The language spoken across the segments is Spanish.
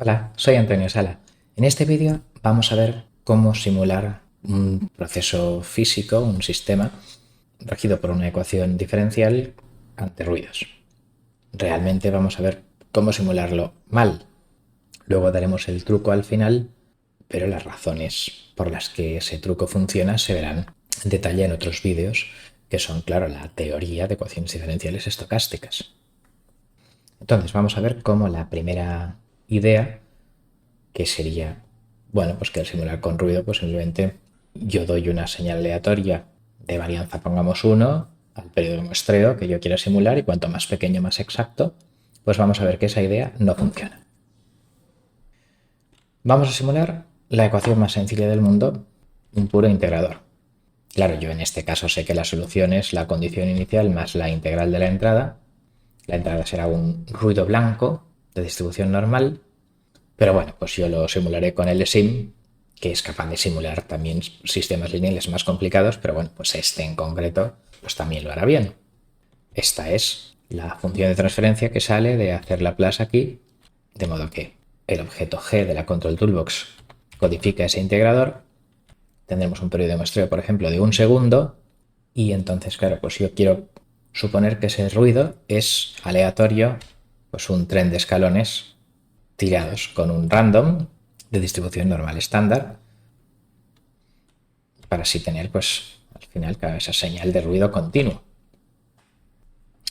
Hola, soy Antonio Sala. En este vídeo vamos a ver cómo simular un proceso físico, un sistema regido por una ecuación diferencial ante ruidos. Realmente vamos a ver cómo simularlo mal. Luego daremos el truco al final, pero las razones por las que ese truco funciona se verán en detalle en otros vídeos, que son, claro, la teoría de ecuaciones diferenciales estocásticas. Entonces vamos a ver cómo la primera idea, que sería, bueno, pues que al simular con ruido, pues simplemente yo doy una señal aleatoria de varianza, pongamos 1, al periodo de muestreo que yo quiera simular, y cuanto más pequeño, más exacto, pues vamos a ver que esa idea no funciona. Vamos a simular la ecuación más sencilla del mundo, un puro integrador. Claro, yo en este caso sé que la solución es la condición inicial más la integral de la entrada. La entrada será un ruido blanco de distribución normal, pero bueno, pues yo lo simularé con el sim, que es capaz de simular también sistemas lineales más complicados, pero bueno, pues este en concreto pues también lo hará bien. Esta es la función de transferencia que sale de hacer Laplace aquí, de modo que el objeto G de la Control Toolbox codifica ese integrador. Tendremos un periodo de muestreo, por ejemplo, de 1 segundo, y entonces, claro, pues yo quiero suponer que ese ruido es aleatorio, pues un tren de escalones tirados con un random de distribución normal estándar, para así tener, pues, al final, esa señal de ruido continuo.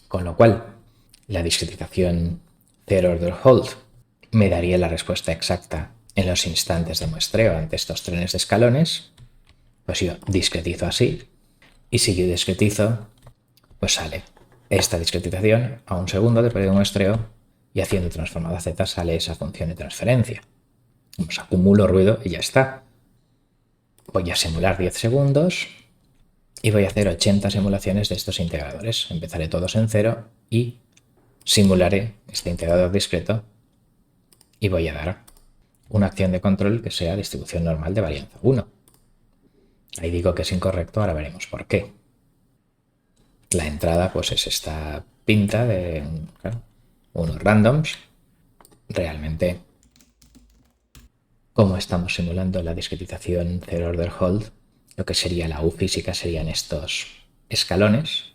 Con lo cual, la discretización Third Order Hold me daría la respuesta exacta en los instantes de muestreo ante estos trenes de escalones. Pues yo discretizo así, y si yo discretizo, pues sale esta discretización a 1 segundo de periodo de muestreo, y haciendo transformada a z sale esa función de transferencia. Pues acumulo ruido y ya está. Voy a simular 10 segundos y voy a hacer 80 simulaciones de estos integradores. Empezaré todos en 0 y simularé este integrador discreto, y voy a dar una acción de control que sea distribución normal de varianza 1. Ahí digo que es incorrecto, ahora veremos por qué. La entrada pues es esta pinta de unos randoms. Realmente, como estamos simulando la discretización Third Order Hold, lo que sería la U física serían estos escalones.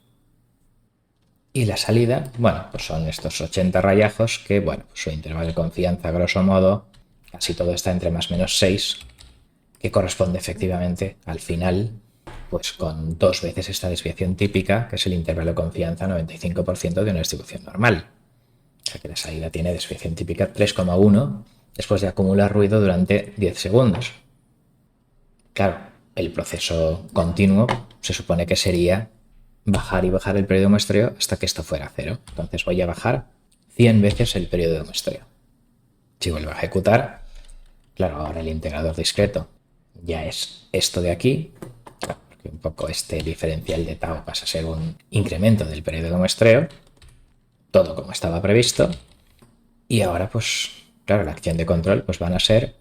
Y la salida, bueno, pues son estos 80 rayajos que, bueno, pues su intervalo de confianza, grosso modo, casi todo está entre más o menos 6, que corresponde efectivamente al final, pues con 2 veces esta desviación típica, que es el intervalo de confianza 95% de una distribución normal. O sea que la salida tiene desviación típica 3,1 después de acumular ruido durante 10 segundos. Claro, el proceso continuo se supone que sería bajar y bajar el periodo de muestreo hasta que esto fuera 0. Entonces voy a bajar 100 veces el periodo de muestreo. Si vuelvo a ejecutar, claro, ahora el integrador discreto ya es esto de aquí, porque un poco este diferencial de tau pasa a ser un incremento del periodo de muestreo, todo como estaba previsto, y ahora pues, claro, la acción de control pues van a ser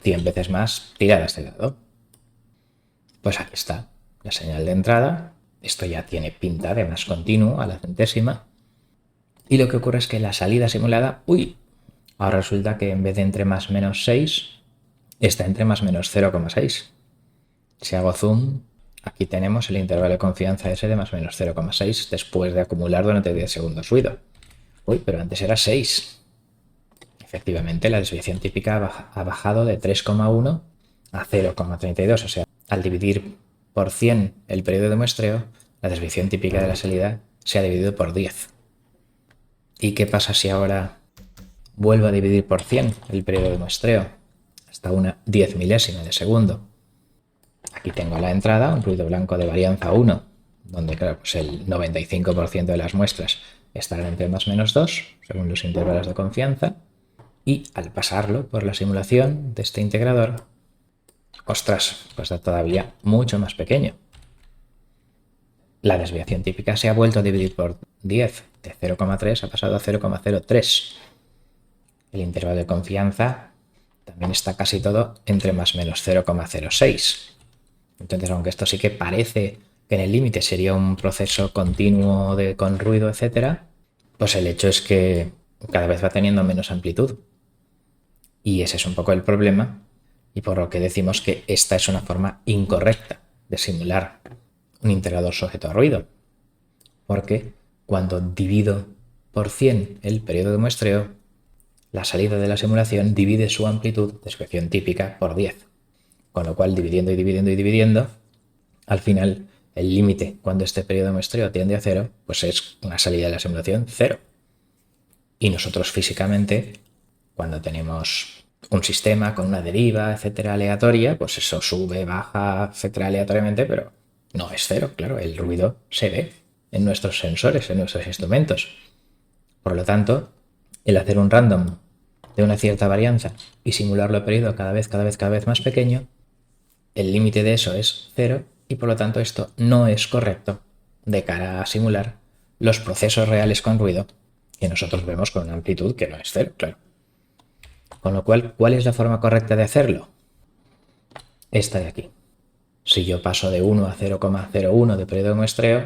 100 veces más tiradas de lado. Pues aquí está la señal de entrada. Esto ya tiene pinta de más continuo a la centésima. Y lo que ocurre es que la salida simulada, ahora resulta que en vez de entre más menos 6, está entre más menos 0,6. Si hago zoom, aquí tenemos el intervalo de confianza ese de más o menos 0,6 después de acumular durante 10 segundos ruido. Pero antes era 6. Efectivamente, la desviación típica ha bajado de 3,1 a 0,32. O sea, al dividir por 100 el periodo de muestreo, la desviación típica de la salida se ha dividido por 10. ¿Y qué pasa si ahora vuelvo a dividir por 100 el periodo de muestreo? Hasta una 10 milésima de segundo. Aquí tengo la entrada, un ruido blanco de varianza 1, donde claro, pues el 95% de las muestras estarán entre más o menos 2, según los intervalos de confianza. Y al pasarlo por la simulación de este integrador, ostras, pues da todavía mucho más pequeño. La desviación típica se ha vuelto a dividir por 10. De 0,3 ha pasado a 0,03. El intervalo de confianza también está casi todo entre más o menos 0,06. Entonces, aunque esto sí que parece que en el límite sería un proceso continuo con ruido, etc., pues el hecho es que cada vez va teniendo menos amplitud. Y ese es un poco el problema y por lo que decimos que esta es una forma incorrecta de simular un integrador sujeto a ruido. Porque cuando divido por 100 el periodo de muestreo, la salida de la simulación divide su amplitud, desviación típica, por 10. Con lo cual, dividiendo y dividiendo y dividiendo, al final el límite cuando este periodo de muestreo tiende a 0, pues es una salida de la simulación 0. Y nosotros físicamente, cuando tenemos un sistema con una deriva, etcétera, aleatoria, pues eso sube, baja, etcétera, aleatoriamente, pero no es 0, claro, el ruido se ve en nuestros sensores, en nuestros instrumentos. Por lo tanto, el hacer un random de una cierta varianza y simularlo a periodo cada vez más pequeño, el límite de eso es 0 y por lo tanto esto no es correcto de cara a simular los procesos reales con ruido que nosotros vemos con una amplitud que no es 0, claro. Con lo cual, ¿cuál es la forma correcta de hacerlo? Esta de aquí. Si yo paso de 1 a 0,01 de periodo de muestreo,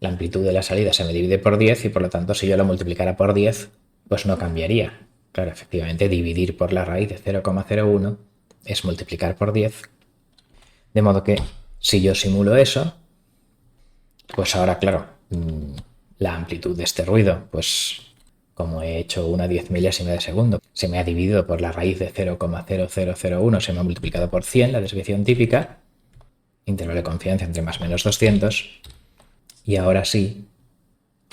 la amplitud de la salida se me divide por 10 y por lo tanto si yo lo multiplicara por 10, pues no cambiaría. Claro, efectivamente, dividir por la raíz de 0,01 es multiplicar por 10. De modo que si yo simulo eso, pues ahora, claro, la amplitud de este ruido, pues como he hecho una 10 milésima de segundo, se me ha dividido por la raíz de 0,0001, se me ha multiplicado por 100, la desviación típica, intervalo de confianza entre más o menos 200, y ahora sí,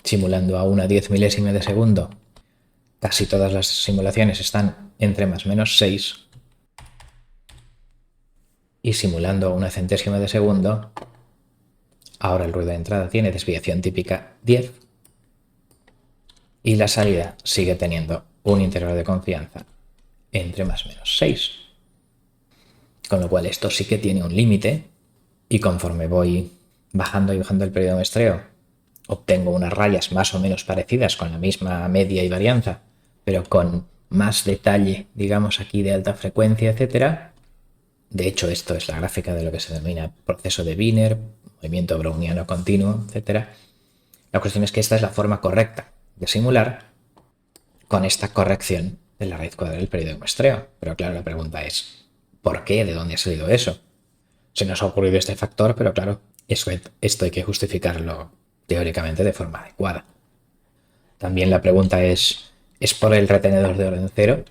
simulando a una 10 milésima de segundo, casi todas las simulaciones están entre más o menos 6, y simulando a una centésima de segundo, ahora el ruido de entrada tiene desviación típica 10, y la salida sigue teniendo un intervalo de confianza entre más o menos 6. Con lo cual esto sí que tiene un límite y conforme voy bajando y bajando el periodo de muestreo, obtengo unas rayas más o menos parecidas con la misma media y varianza, pero con más detalle, digamos aquí de alta frecuencia, etcétera. De hecho, esto es la gráfica de lo que se denomina proceso de Wiener, movimiento browniano continuo, etcétera. La cuestión es que esta es la forma correcta de simular con esta corrección de la raíz cuadrada del periodo de muestreo. Pero claro, la pregunta es, ¿por qué? ¿De dónde ha salido eso? Se nos ha ocurrido este factor, pero claro, esto hay que justificarlo teóricamente de forma adecuada. También la pregunta ¿es por el retenedor de orden cero?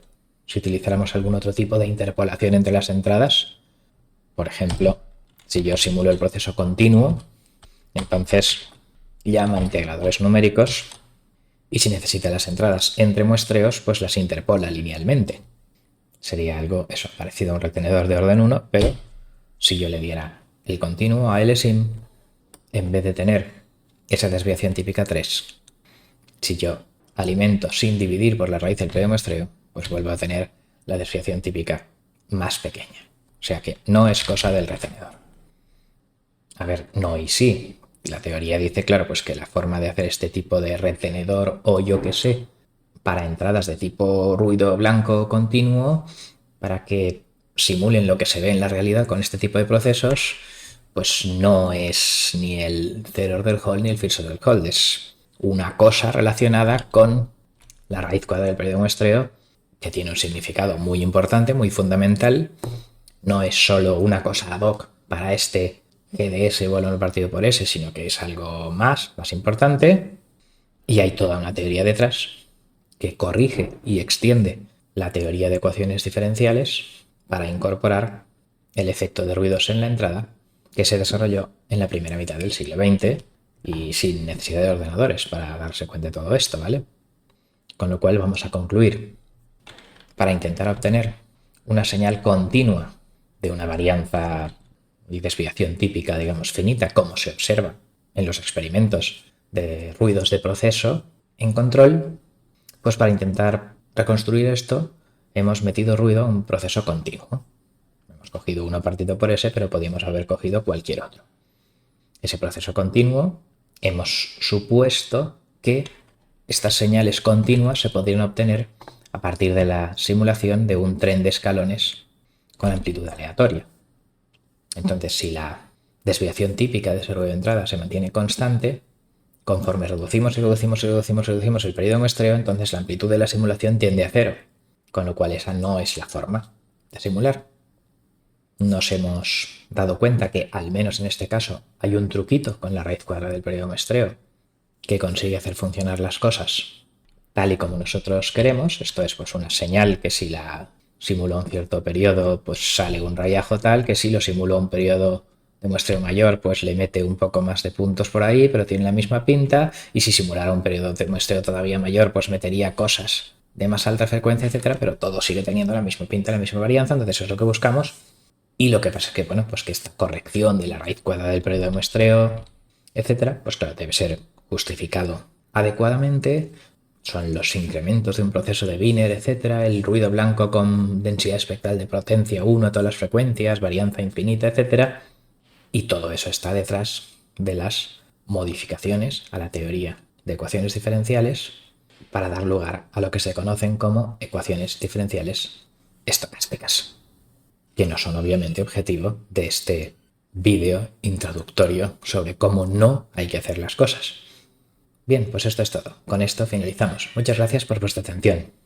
Si utilizáramos algún otro tipo de interpolación entre las entradas, por ejemplo, si yo simulo el proceso continuo, entonces llama a integradores numéricos y si necesita las entradas entre muestreos, pues las interpola linealmente. Sería algo eso, parecido a un retenedor de orden 1, pero si yo le diera el continuo a LSIM, en vez de tener esa desviación típica 3, si yo alimento sin dividir por la raíz del periodo de muestreo, pues vuelvo a tener la desviación típica más pequeña. O sea que no es cosa del retenedor. A ver, no y sí. La teoría dice, claro, pues que la forma de hacer este tipo de retenedor o yo qué sé, para entradas de tipo ruido blanco continuo, para que simulen lo que se ve en la realidad con este tipo de procesos, pues no es ni el third order Hall ni el first order Hall. Es una cosa relacionada con la raíz cuadrada del periodo de muestreo que tiene un significado muy importante, muy fundamental. No es solo una cosa ad hoc para este GDS o valor partido por S, sino que es algo más importante. Y hay toda una teoría detrás que corrige y extiende la teoría de ecuaciones diferenciales para incorporar el efecto de ruidos en la entrada que se desarrolló en la primera mitad del siglo XX y sin necesidad de ordenadores para darse cuenta de todo esto, ¿vale? Con lo cual vamos a concluir, para intentar obtener una señal continua de una varianza y desviación típica, digamos, finita, como se observa en los experimentos de ruidos de proceso en control, pues para intentar reconstruir esto hemos metido ruido a un proceso continuo. Hemos cogido uno partido por S, pero podíamos haber cogido cualquier otro. Ese proceso continuo, hemos supuesto que estas señales continuas se podrían obtener a partir de la simulación de un tren de escalones con amplitud aleatoria. Entonces, si la desviación típica de ese ruido de entrada se mantiene constante, conforme reducimos el periodo de muestreo, entonces la amplitud de la simulación tiende a 0. con lo cual esa no es la forma de simular. Nos hemos dado cuenta que, al menos en este caso, hay un truquito con la raíz cuadrada del periodo de muestreo que consigue hacer funcionar las cosas tal y como nosotros queremos. Esto es pues una señal que si la simulo un cierto periodo, pues sale un rayajo tal, que si lo simulo un periodo de muestreo mayor, pues le mete un poco más de puntos por ahí, pero tiene la misma pinta, y si simulara un periodo de muestreo todavía mayor, pues metería cosas de más alta frecuencia, etcétera, pero todo sigue teniendo la misma pinta, la misma varianza. Entonces eso es lo que buscamos. Y lo que pasa es que, bueno, pues que esta corrección de la raíz cuadrada del periodo de muestreo, etcétera, pues claro, debe ser justificado adecuadamente. Son los incrementos de un proceso de Wiener, etcétera, el ruido blanco con densidad espectral de potencia 1, todas las frecuencias, varianza infinita, etcétera. Y todo eso está detrás de las modificaciones a la teoría de ecuaciones diferenciales para dar lugar a lo que se conocen como ecuaciones diferenciales estocásticas, que no son obviamente objetivo de este vídeo introductorio sobre cómo no hay que hacer las cosas. Bien, pues esto es todo. Con esto finalizamos. Muchas gracias por vuestra atención.